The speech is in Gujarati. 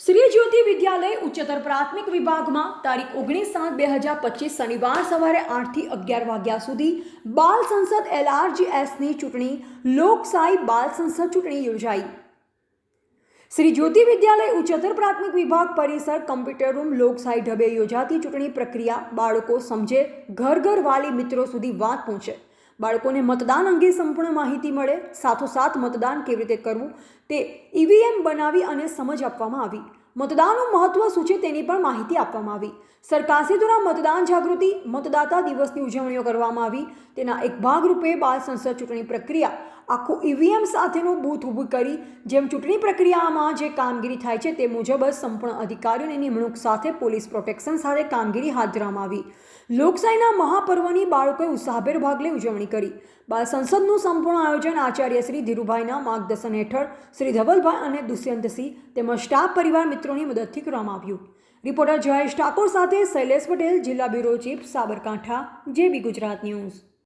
શ્રી જ્યોતિ વિદ્યાલય ઉચ્ચતર પ્રાથમિક વિભાગમાં તારીખ 19/7/2025 શનિવાર સવારે 8 થી 11 વાગ્યા સુધી બાલ સંસદ LRGSની ચૂંટણી લોકશાહી બાલ સંસદ ચૂંટણી યોજાઈ। શ્રી જ્યોતિ વિદ્યાલય ઉચ્ચતર પ્રાથમિક વિભાગ પરિસર કમ્પ્યુટર રૂમ લોકશાહી ઢબે યોજાતી ચૂંટણી પ્રક્રિયા બાળકો સમજે, ઘર ઘર વાલી મિત્રો સુધી વાત પહોંચે, બાળકોને મતદાન અંગે સંપૂર્ણ માહિતી મળે, સાથોસાથ મતદાન કેવી રીતે કરવું તે EVM બનાવી અને સમજ આપવામાં આવી। મતદાનનું મહત્વ શું છે તેની પણ માહિતી આપવામાં આવી। સરકારશ્રી દ્વારા મતદાન જાગૃતિ મતદાતા દિવસની ઉજવણીઓ કરવામાં આવી। તેના એક ભાગરૂપે બાલ સંસદ ચૂંટણી પ્રક્રિયા આખું EVM સાથેનું બૂથ ઊભું કરી જેમ ચૂંટણી પ્રક્રિયામાં જે કામગીરી થાય છે તે મુજબ જ સંપૂર્ણ અધિકારીઓની નિમણૂક સાથે પોલીસ પ્રોટેક્શન સાથે કામગીરી હાથ ધરવામાં આવી। લોકશાહીના મહાપર્વની બાળકોએ ઉત્સાહભેર ભાગ લઈ ઉજવણી કરી। બાલ સંસદનું સંપૂર્ણ આયોજન આચાર્ય શ્રી ધીરુભાઈના માર્ગદર્શન હેઠળ શ્રી ધવલભાઈ અને દુષ્યંતસિંહ તેમજ સ્ટાફ પરિવાર મિત્રોની મદદથી કરવામાં આવ્યું। રિપોર્ટર જયેશ ઠાકોર સાથે શૈલેષ પટેલ, જિલ્લા bureau chief, Sabarkantha, JB Gujarat news.